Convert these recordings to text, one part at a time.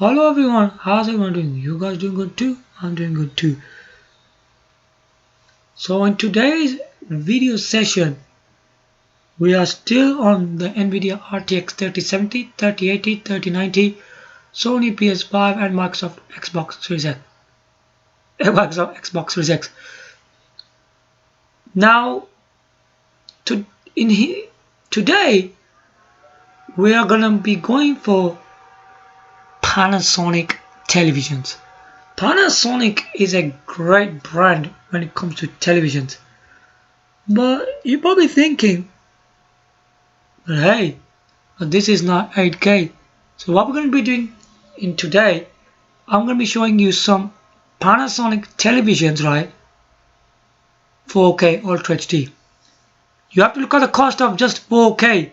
Hello everyone, how's everyone doing? You guys doing good too? I'm doing good too. So in today's video session, we are still on the Nvidia RTX 3070, 3080, 3090, Sony PS5 and Microsoft Xbox Series X. Microsoft Xbox Series X. Now, today, we are gonna be going for Panasonic televisions. Panasonic is a great brand when it comes to televisions. But you're probably thinking, but hey, this is not 8K. So what we're going to be doing in today, I'm going to be showing you some Panasonic televisions, right? 4K Ultra HD. You have to look at the cost of just 4K.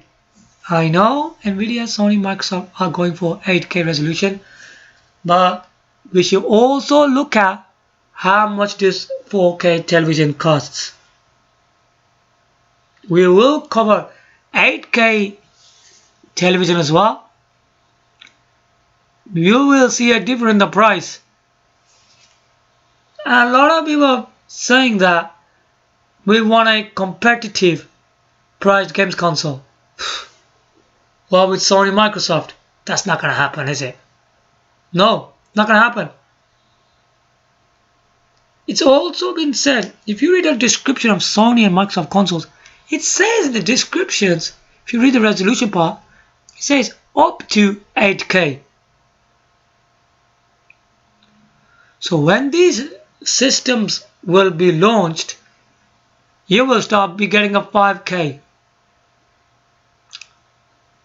I know Nvidia, Sony, Microsoft are going for 8K resolution, but we should also look at how much this 4K television costs. We will cover 8K television as well. You will see a difference in the price. And a lot of people are saying that we want a competitive priced games console. Well, with Sony and Microsoft, that's not going to happen, is it? No, not going to happen. It's also been said, if you read the description of Sony and Microsoft consoles, it says in the descriptions, if you read the resolution part, it says up to 8K. So when these systems will be launched, you will start be getting a 5K.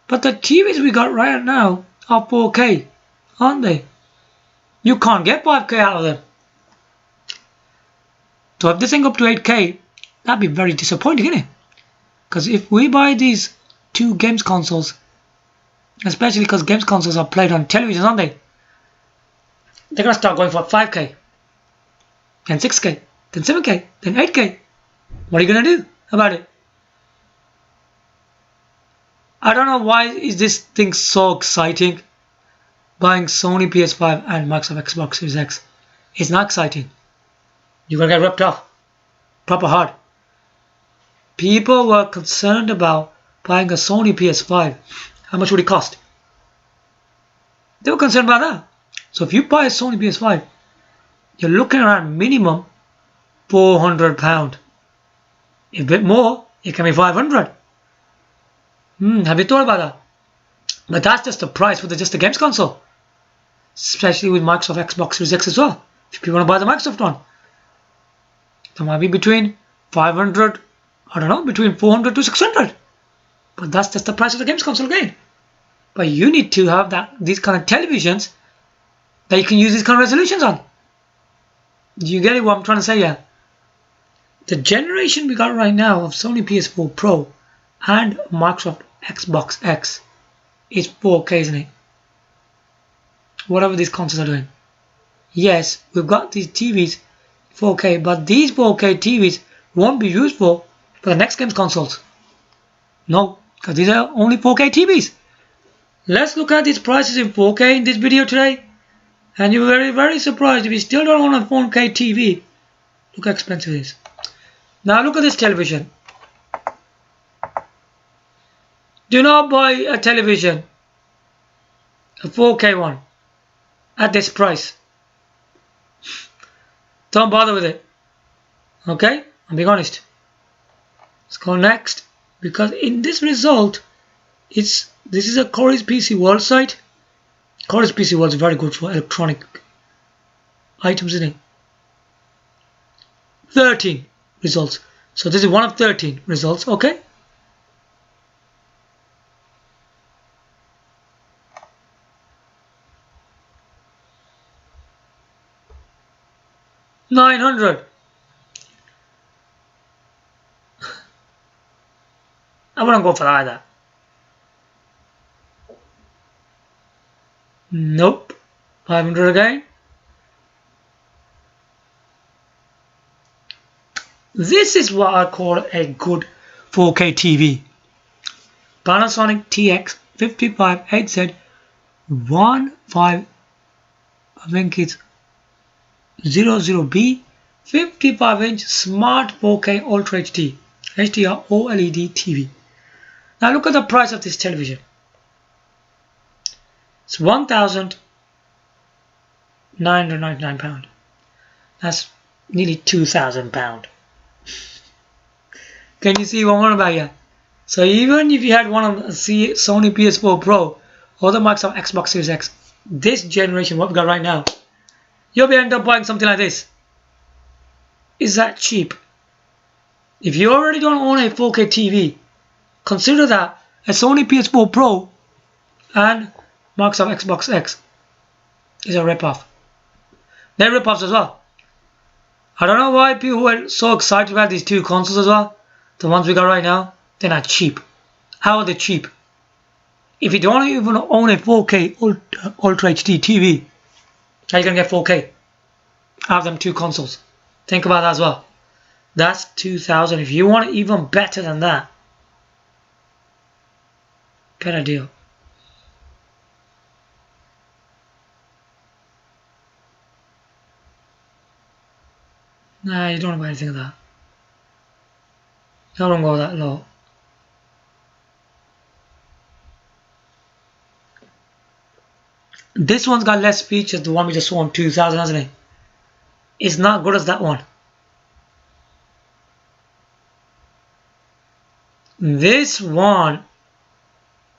But the TVs we got right now are 4K, aren't they? You can't get 5K out of them. So if this thing up to 8K, that'd be very disappointing, isn't it? Because if we buy these two games consoles, especially because games consoles are played on television, aren't they? They're going to start going for 5K, then 6K, then 7K, then 8K. What are you going to do about it? I don't know why is this thing so exciting. Buying Sony PS5 and Microsoft Xbox Series X. It's not exciting. You're going to get ripped off. Proper hard. People were concerned about buying a Sony PS5. How much would it cost? They were concerned about that. So if you buy a Sony PS5, you're looking around minimum £400. A bit more, it can be 500. Have you thought about that? But that's just the price for just the games console. Especially with Microsoft Xbox Series X as well. If you want to buy the Microsoft one. That might be between 500, I don't know, between 400 to 600. But that's just the price of the games console again. But you need to have these kind of televisions that you can use these kind of resolutions on. Do you get it what I'm trying to say here? The generation we got right now of Sony PS4 Pro and Microsoft Xbox X is 4K, isn't it? Whatever these consoles are doing. Yes, we've got these TVs 4K, but these 4K TVs won't be useful for the next games consoles. No, because these are only 4K TVs. Let's look at these prices in 4K in this video today. And you're very, very surprised if you still don't want a 4K TV. Look how expensive it is. Now look at this television. Do not buy a television, a 4K one, at this price. Don't bother with it. Okay? I'm being honest. Let's go next. Because in this result, this is a Corey's PC World site. Corey's PC World is very good for electronic items, isn't it? 13 results. So this is one of 13 results. Okay? $900. I wouldn't go for that either. Nope. 500 again. This is what I call a good 4K TV. Panasonic TX 55HZ 15 I think it's 00B 55-inch smart 4K Ultra HD HDR OLED TV. Now look at the price of this television. It's £1,999. That's nearly £2,000. Can you see what I'm on about here? So even if you had one of the Sony PS4 Pro or the Microsoft Xbox Series X, this generation, what we got right now, you'll be end up buying something like this. Is that cheap? If you already don't own a 4K TV, consider that a Sony PS4 Pro and Microsoft Xbox X is a rip-off. They're rip-offs as well. I don't know why people were so excited about these two consoles as well. The ones we got right now, they're not cheap. How are they cheap? If you don't even own a 4K Ultra HD TV, how are you going to get 4K out of them two consoles? Think about that as well. That's 2,000. If you want it even better than that, get a deal. Nah, you don't want to buy anything of that. I don't go that low. This one's got less features, the one we just saw on 2,000, hasn't it? It's not good as that one. This one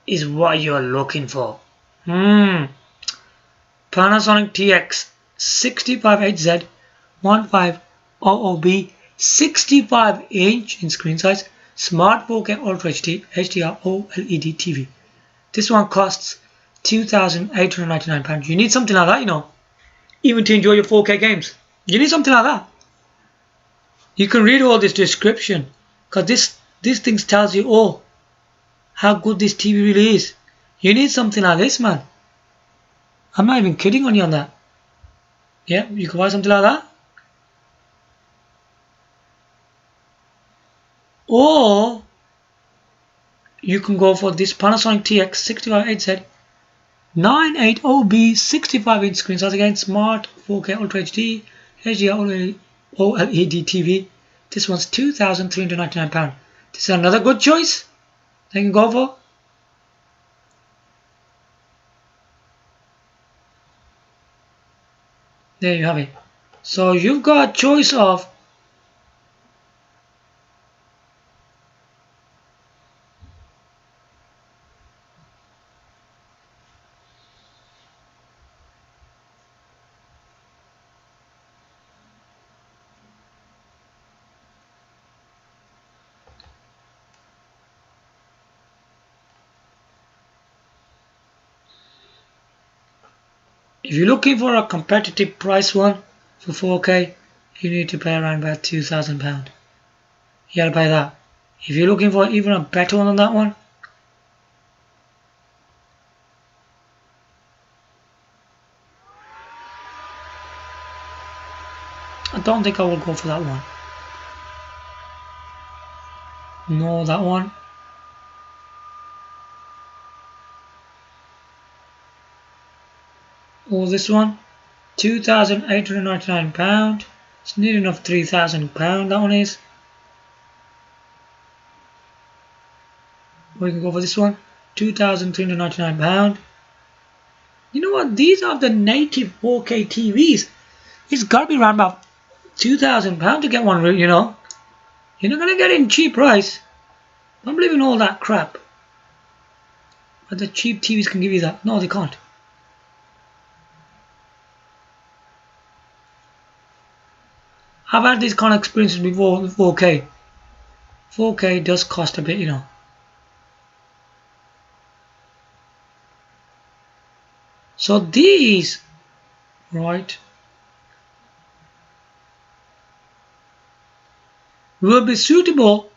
is what you're looking for. Panasonic TX 65HZ 1500B 65-inch in screen size, smart 4K Ultra HD HDR OLED TV. This one costs £2,899. You need something like that, you know, even to enjoy your 4K games. You need something like that. You can read all this description because this thing tells you, oh, how good this TV really is. You need something like this, man. I'm not even kidding on you on that. Yeah, you can buy something like that. Or you can go for this Panasonic TX 65HZ 980B 65-inch screen size, again smart 4K Ultra HD HDR OLED TV. This one's £2,399. This is another good choice they can go for. There you have it. So you've got a choice of if you're looking for a competitive price one for 4K, you need to pay around about £2,000. You gotta buy that. If you're looking for even a better one than that one, I don't think I will go for that one. No, that one. Or this one, £2,899. It's near enough £3,000. That one is. Or you can go for this one, £2,399. You know what? These are the native 4K TVs. It's got to be around about £2,000 to get one, you know. You're not going to get it in cheap price. Don't believe in all that crap. But the cheap TVs can give you that. No, they can't. I've had these kind of experiences before with 4K. 4K does cost a bit, you know. So these, right, will be suitable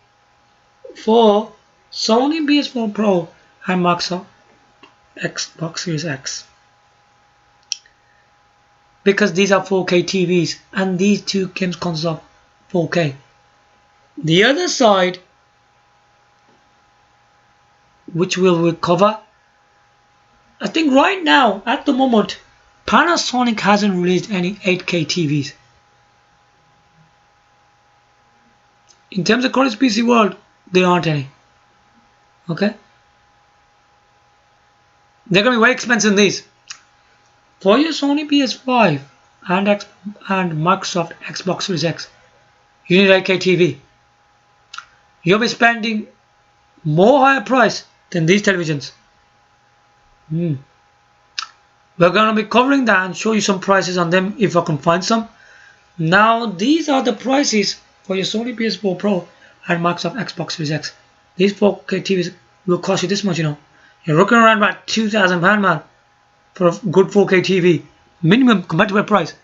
for Sony PS4 Pro and Microsoft Xbox Series X. Because these are 4K TVs and these two games consoles are 4K. The other side, which we'll cover, I think right now, at the moment, Panasonic hasn't released any 8K TVs. In terms of current PC world, there aren't any. Okay? They're going to be way expensive than these. For your Sony PS5 and Microsoft Xbox Series X, you need 8K TV. You'll be spending more higher price than these televisions. We're going to be covering that and show you some prices on them if I can find some. Now, these are the prices for your Sony PS4 Pro and Microsoft Xbox Series X. These 4K TVs will cost you this much, you know. You're looking around about £2,000, man, for a good 4K TV. Minimum compatible price.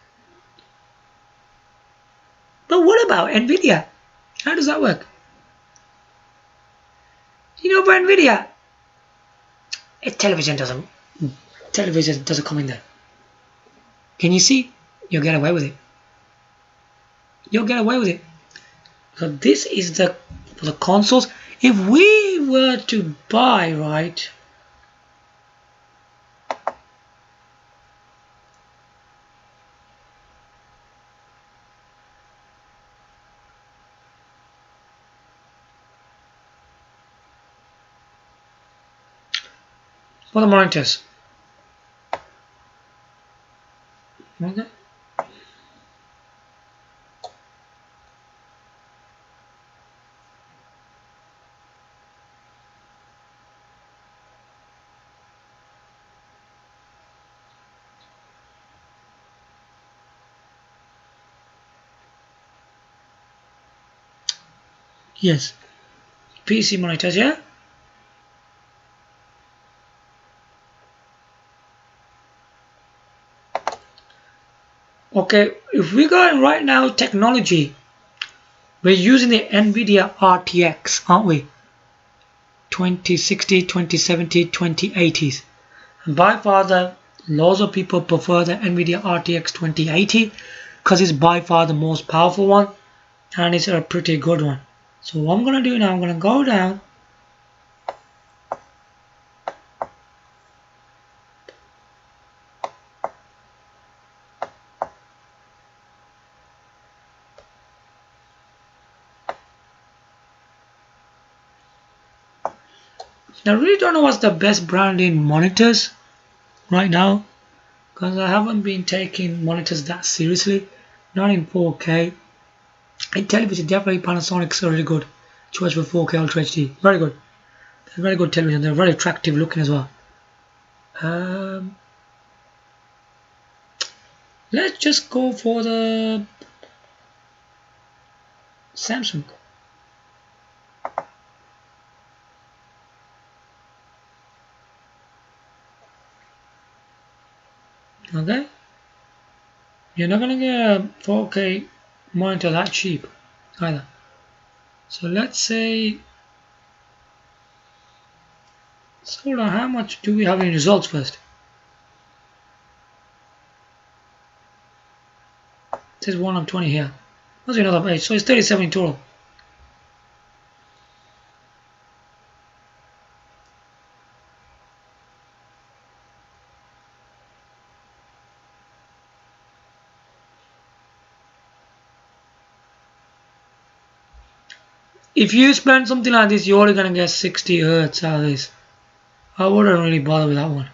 But what about Nvidia? How does that work? You know, for Nvidia, television doesn't come in there. Can you see? You'll get away with it. You'll get away with it. So this is for the consoles. If we were to buy, right, for the monitors. Okay. Yes. PC monitors, yeah? Okay, if we go in right now, technology, we're using the Nvidia RTX, aren't we? 2060, 2070, 2080s. And by far, lots of people prefer the Nvidia RTX 2080 because it's by far the most powerful one and it's a pretty good one. So what I'm going to do now, I'm going to go down. I really don't know what's the best brand in monitors right now because I haven't been taking monitors that seriously. Not in 4K. In television, definitely Panasonic's a really good choice for 4K Ultra HD. Very good. They're very good television. They're very attractive looking as well. Let's just go for the Samsung. Okay, you're not gonna get a 4K monitor that cheap either. So let's say, so now how much do we have in results first? It says 1 of 20 here. What's another page? So it's 37 in total. If you spend something like this, you're only gonna get 60 Hz out of this. I wouldn't really bother with that one.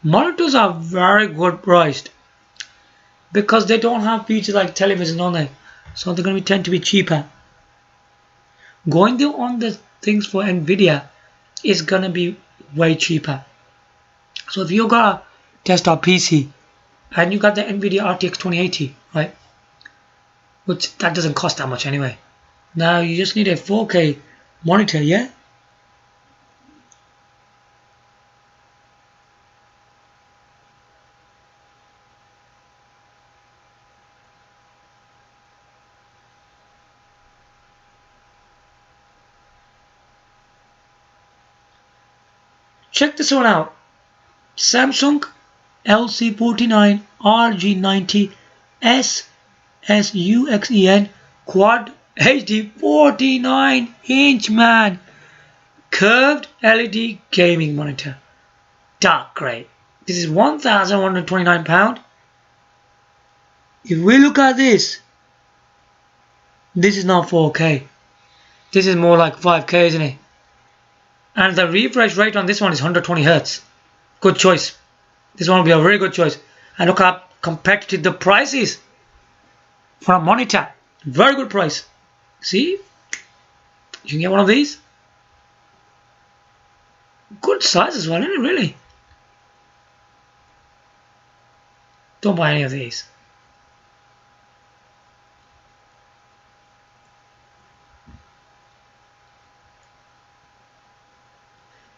Monitors are very good priced because they don't have features like television on them, so they're gonna tend to be cheaper. Going there on the things for Nvidia is gonna be way cheaper. So if you got a desktop PC and you got the Nvidia RTX 2080, right, which that doesn't cost that much anyway. Now you just need a 4K monitor, yeah? Check this one out. Samsung LC49 RG90 SSUXEN Quad HD 49-inch man curved LED gaming monitor, dark grey. This is £1,129. If we look at this is not 4K. This is more like 5K, isn't it? And the refresh rate on this one is 120 Hz. Good choice. This one will be a very good choice. And look how competitive the price is for a monitor. Very good price. See? You can get one of these. Good size as well, isn't it, really? Don't buy any of these.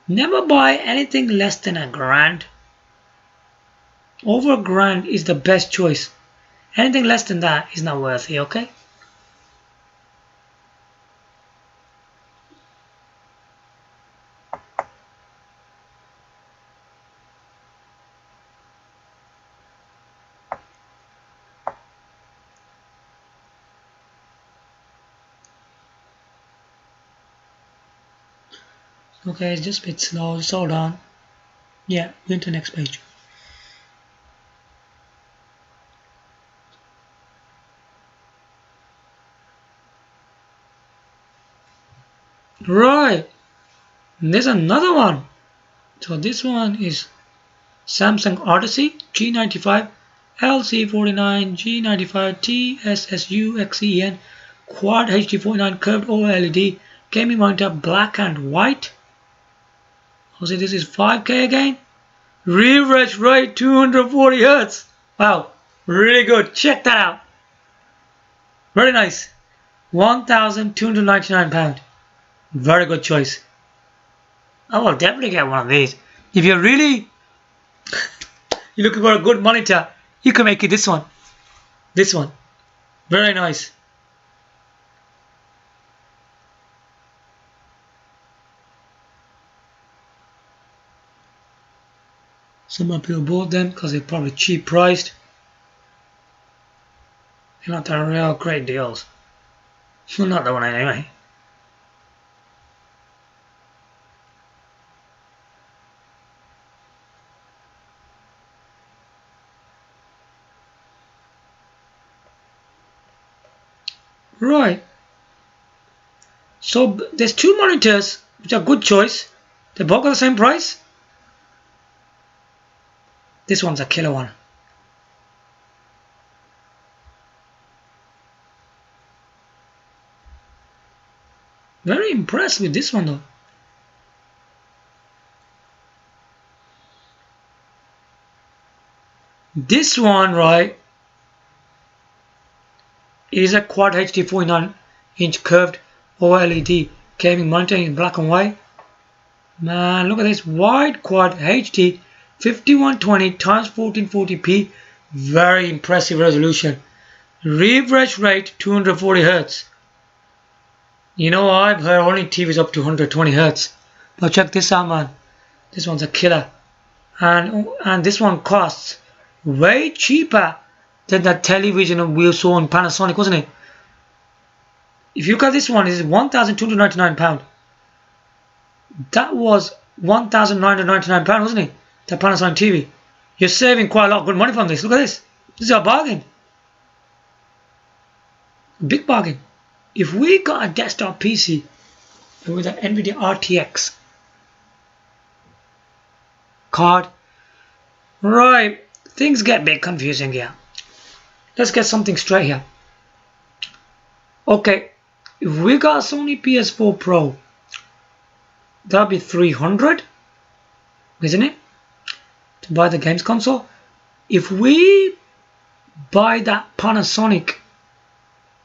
Never buy anything less than £1,000. Over £1,000 is the best choice. Anything less than that is not worth it, okay? Okay, it's just a bit slow, just hold on. Yeah, go into the next page. Right, and there's another one. So this one is Samsung Odyssey G95 LC49 G95 TSSUXEN Quad HD49 curved OLED gaming monitor, black and white. Also, this is 5K again. Refresh rate 240 Hz. Wow, really good. Check that out. Very nice. £1,299. Very good choice. I will definitely get one of these. If you're really looking for a good monitor, you can make it this one. This one. Very nice. Some people bought them because they're probably cheap priced. They're not the real great deals. Well, not the one anyway. Right. So there's two monitors which are good choice. They both got the same price. This one's a killer one. Very impressed with this one though. This one, right, is a Quad HD 49-inch curved OLED gaming monitor in black and white. Man, look at this wide Quad HD 5120 x 1440p. Very impressive resolution. Refresh rate 240 Hz. You know, I've heard only TVs up to 120 Hz. But check this out, man. This one's a killer. And this one costs way cheaper than that television we saw on Panasonic, wasn't it? If you look at this one, it's £1,299. That was £1,999, wasn't it? The Panasonic TV. You're saving quite a lot of good money from this. Look at this. This is a bargain. Big bargain. If we got a desktop PC with an Nvidia RTX card, right, things get a bit confusing here. Let's get something straight here. Okay, if we got a Sony PS4 Pro, that'll be 300, isn't it? To buy the games console. If we buy that Panasonic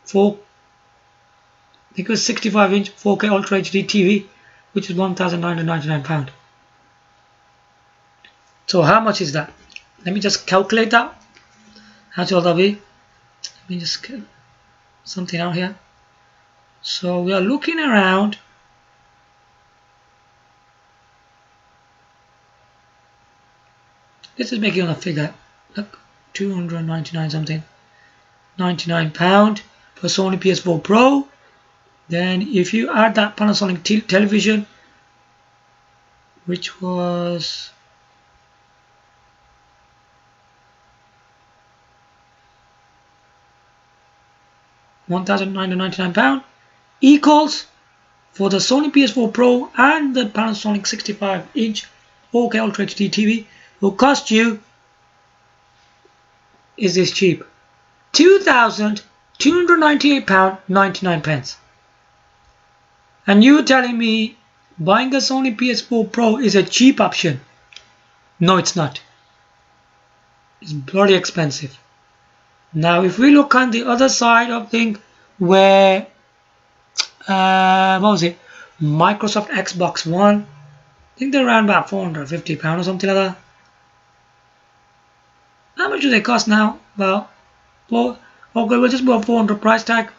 65-inch 4K Ultra HD TV, which is £1,999. So how much is that? Let me just calculate that. How much will that be? Let me just get something out here. So we are looking around Let's just make it on a figure. Look, 299 something. £99 for Sony PS4 Pro. Then if you add that Panasonic television, which was £1,999, equals for the Sony PS4 Pro and the Panasonic 65-inch 4K Ultra HD TV will cost you, is this cheap, £2,298.99. And you telling me buying a Sony PS4 Pro is a cheap option? No, it's not. It's bloody expensive. Now, if we look on the other side of things, where what was it? Microsoft Xbox One. I think they're around about £450 or something like that. How much do they cost now? Well, okay, we'll just put a 400 price tag.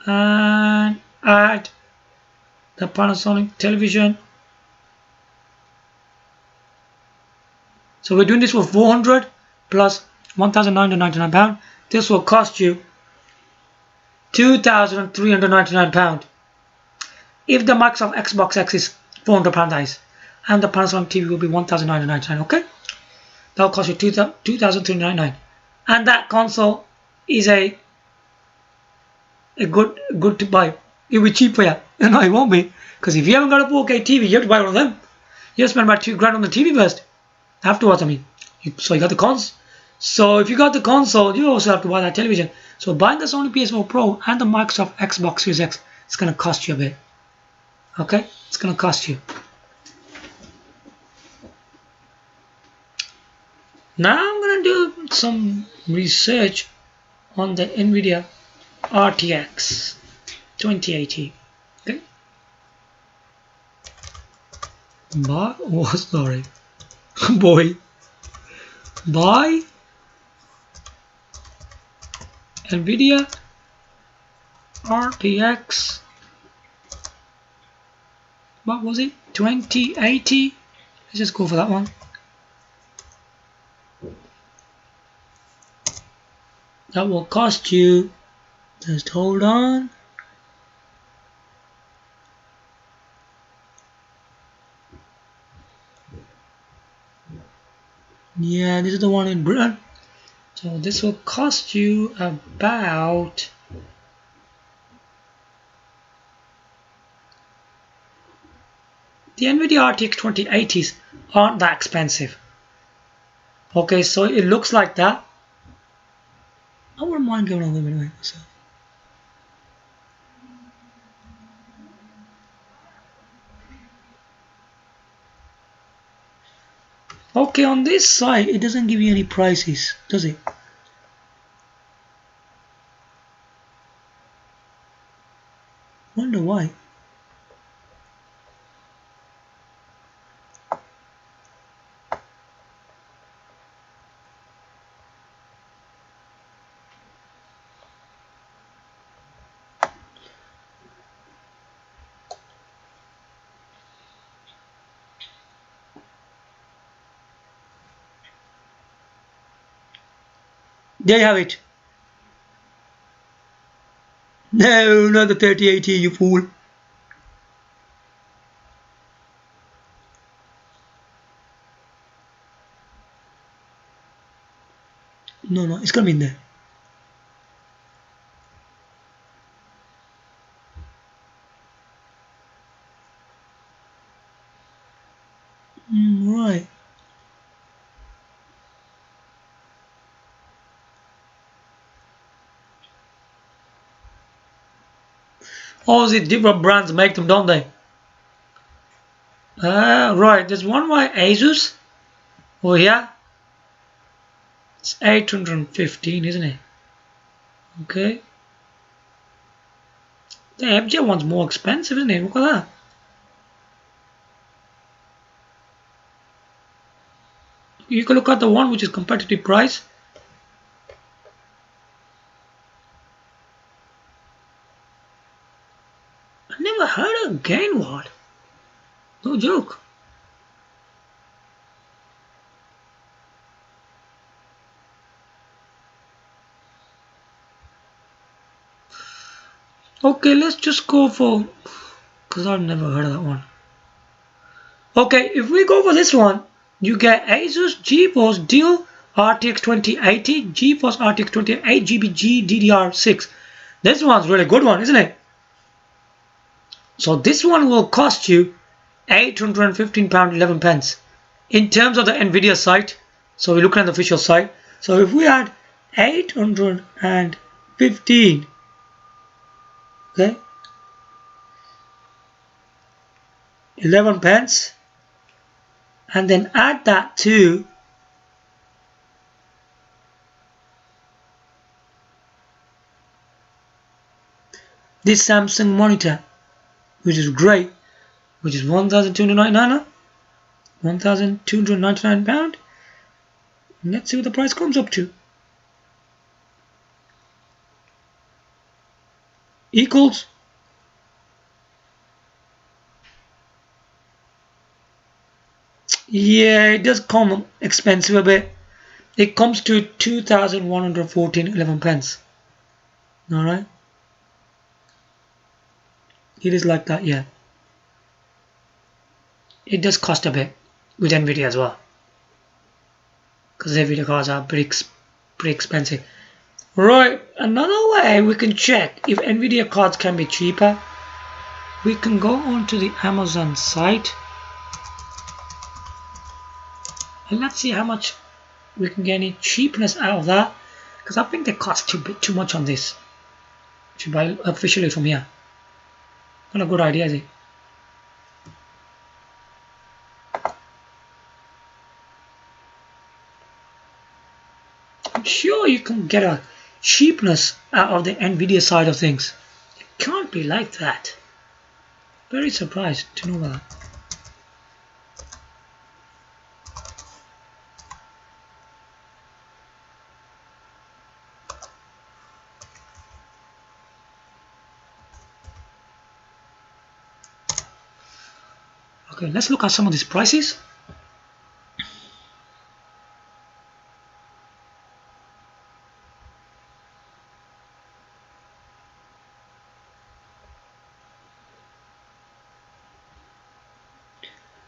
And add the Panasonic television. So we're doing this for 400 plus £1,999. This will cost you £2,399. If the Microsoft Xbox X is £400, that is, and the Panasonic TV will be £1,999. Okay, that will cost you £2,399. And that console is a good to buy. It'll be cheap for you. No, it won't be, because if you haven't got a 4K TV, you have to buy one of them. You have to spend about £2,000 on the TV first. Afterwards, I mean, so you got the console. So if you got the console, you also have to buy that television. So buying the Sony PS4 Pro and the Microsoft Xbox Series X, it's going to cost you a bit. Okay, it's going to cost you. Now I'm going to do some research on the Nvidia RTX 2080. Okay. Sorry. Buy Nvidia RTX, what was it, 2080? Let's just go for that one. That will cost you, just hold on, yeah, this is the one in Britain. So this will cost you about the Nvidia RTX 2080s aren't that expensive. Okay, so it looks like that. I wouldn't mind going on them anyway myself. Okay, on this side it doesn't give you any prices, does it? Wonder why. There you have it. No, not the 3080, you fool. No, it's gonna be in there. Right. Obviously, different brands make them, don't they? Right. There's one by Asus over here. It's 815, isn't it? Okay. The FJ one's more expensive, isn't it? Look at that. You can look at the one which is competitive price. I never heard of Gainward. No joke. Okay, let's just go for, because I've never heard of that one. Okay, if we go for this one, you get Asus GeForce Dual RTX 2080, GeForce RTX 28 GB GDDR6. This one's really good one, isn't it? So this one will cost you £815.11 pence. In terms of the Nvidia site, so we're looking at the official site. So if we add 815, okay, 11 pence, and then add that to this Samsung monitor, which is great, which is £1,299. Let's see what the price comes up to. Equals yeah, it does come expensive a bit. It comes to 2,114.11 pence. Alright. It is like that, yeah. It does cost a bit with Nvidia as well, because Nvidia cards are pretty expensive. Right, another way we can check if Nvidia cards can be cheaper, we can go onto the Amazon site and let's see how much we can get any cheapness out of that, because I think they cost too much on this to buy officially from here. Not a good idea, is it? I'm sure you can get a cheapness out of the Nvidia side of things. It can't be like that. Very surprised to know that. Okay, let's look at some of these prices.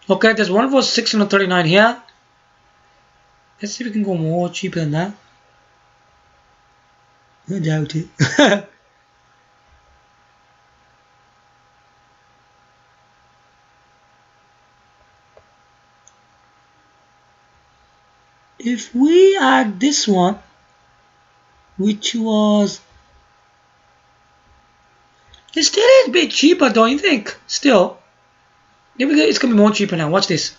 Okay, there's one for 639 here. Let's see if we can go more cheaper than that. I doubt it. If we add this one, which was, it still is a bit cheaper, don't you think? Still, it's gonna be more cheaper now. Watch this.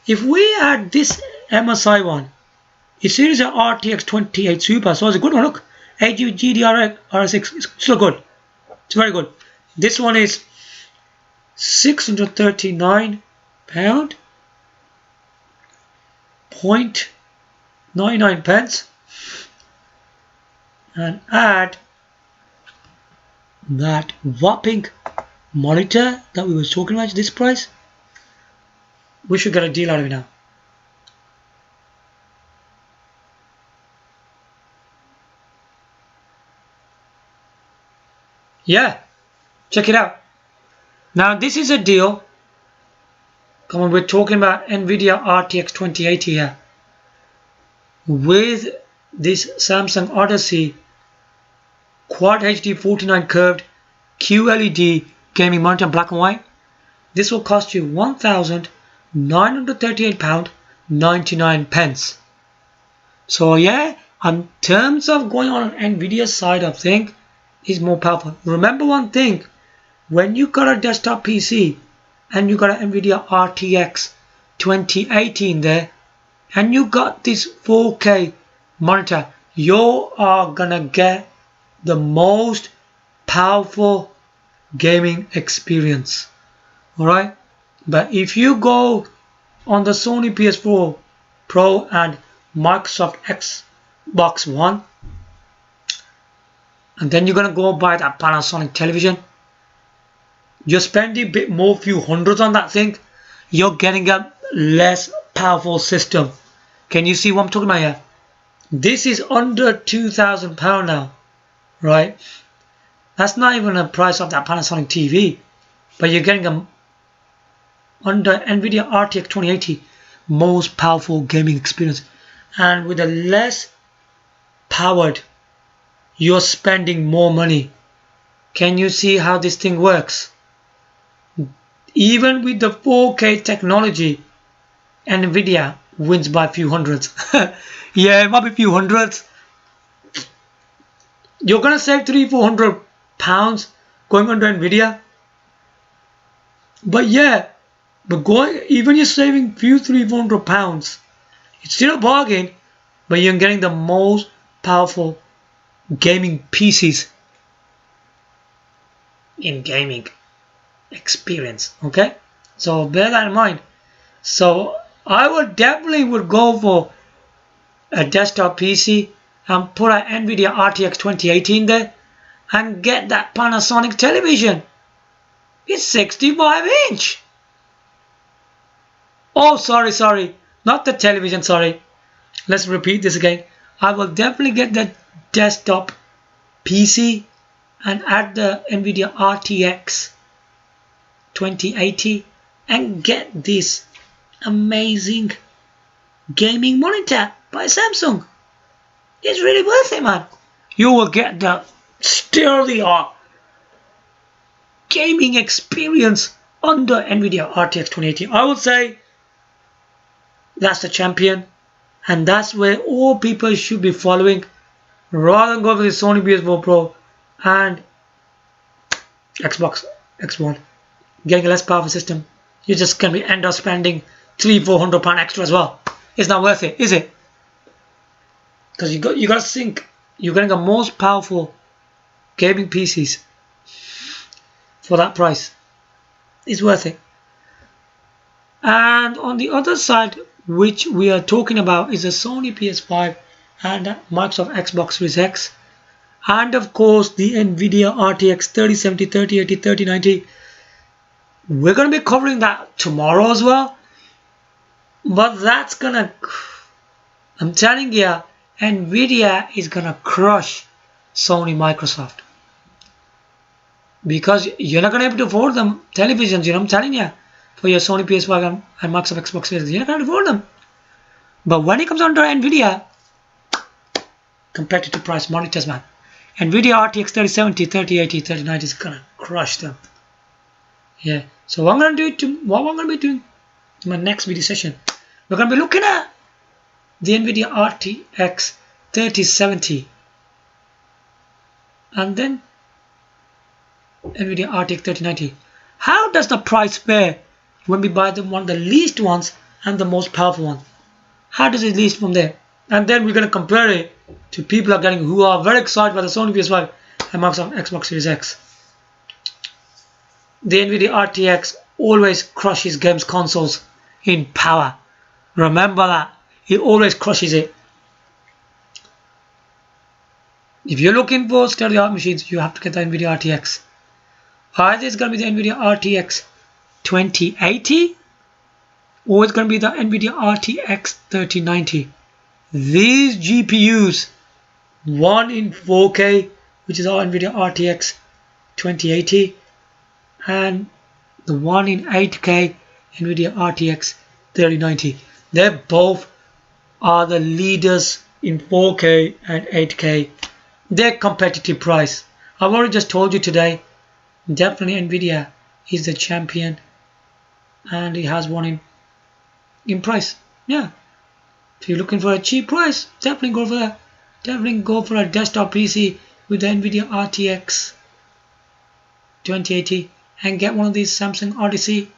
If we add this MSI one, it's series of RTX 28 Super, so it's a good one. Look, 8GB GDDR6, it's still good. It's very good. This one is £639.99 pence, and add that whopping monitor that we were talking about, this price, we should get a deal out of it now. Yeah, check it out. Now this is a deal. Come on, we're talking about Nvidia RTX 2080 here with this Samsung Odyssey Quad HD 49 curved QLED gaming monitor in black and white. This will cost you £1,938.99. So yeah, in terms of going on Nvidia's side of things, is more powerful. Remember one thing, when you got a desktop PC and you got an Nvidia RTX 2080 in there and you got this 4K monitor, you are gonna get the most powerful gaming experience. Alright, but if you go on the Sony PS4 Pro and Microsoft Xbox One, and then you're gonna go buy that Panasonic television, you're spending a bit more, few hundreds on that thing, you're getting a less powerful system. Can you see what I'm talking about here? This is under £2,000 now, right? That's not even the price of that Panasonic TV, but you're getting a under Nvidia RTX 2080 most powerful gaming experience, and with a less powered, you're spending more money. Can you see how this thing works? Even with the 4K technology, Nvidia wins by a few hundreds. Yeah, it might be a few hundreds. You're gonna save £300-400 going under Nvidia. But yeah, but going, even you're saving few £300-400, it's still a bargain, but you're getting the most powerful gaming PCs in gaming experience. Okay, so bear that in mind. So I would definitely go for a desktop PC and put an Nvidia RTX 2080 in there and get that Panasonic television. It's 65-inch. Oh, sorry, not the television, sorry. Let's repeat this again. I will definitely get the desktop PC and add the Nvidia RTX 2080 and get this amazing gaming monitor by Samsung. It's really worth it, man. You will get the state-of-the-art gaming experience under Nvidia RTX 2080. I would say that's the champion, and that's where all people should be following, rather than go for the Sony PS4 Pro and Xbox X1. Getting a less powerful system, you're just going to end up spending £300-400 extra as well. It's not worth it, is it? Because you got to think, you're getting the most powerful gaming PCs for that price. It's worth it. And on the other side, which we are talking about, is the Sony PS5 and Microsoft Xbox Series X, and of course the Nvidia RTX 3070, 3080, 3090. We're going to be covering that tomorrow as well, but that's gonna, I'm telling you, Nvidia is gonna crush Sony Microsoft, because you're not gonna be able to afford them televisions, you know, I'm telling you, for your Sony PS5 and Microsoft Xbox Series, you're not gonna afford them. But when it comes under Nvidia, competitive price monitors, man, Nvidia RTX 3070, 3080, 3090 is gonna crush them. Yeah. So what I'm gonna be doing in my next video session, we're gonna be looking at the Nvidia RTX 3070 and then Nvidia RTX 3090. How does the price fare when we buy one of the least ones and the most powerful one? How does it least from there? And then we're gonna compare it to people who are very excited by the Sony PS5 and Microsoft Xbox Series X. The Nvidia RTX always crushes games consoles in power. Remember that. It always crushes it. If you're looking for state-of-the-art machines, you have to get the Nvidia RTX. Either it's going to be the Nvidia RTX 2080 or it's going to be the Nvidia RTX 3090. These GPUs, one in 4K, which is our Nvidia RTX 2080, and the one in 8K Nvidia RTX 3090. They both are the leaders in 4K and 8K. Their competitive price, I've already just told you today, definitely Nvidia is the champion, and it has one in price. Yeah, if you're looking for a cheap price, definitely go for that. Definitely go for a desktop PC with the Nvidia RTX 2080 and get one of these Samsung Odyssey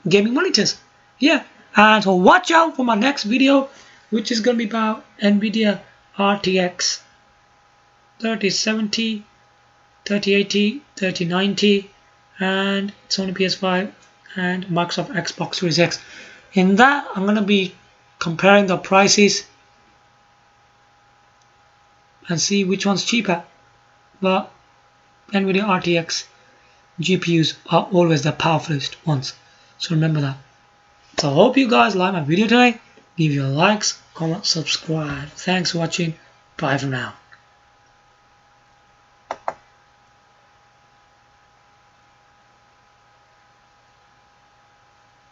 gaming monitors. Yeah, and so watch out for my next video, which is going to be about Nvidia RTX 3070, 3080, 3090 and Sony PS5 and Microsoft Xbox Series X. In that, I'm going to be comparing the prices and see which one's cheaper. But Nvidia RTX GPUs are always the powerfulest ones, so remember that. So I hope you guys like my video today. Give your likes, comment, subscribe. Thanks for watching. Bye for now.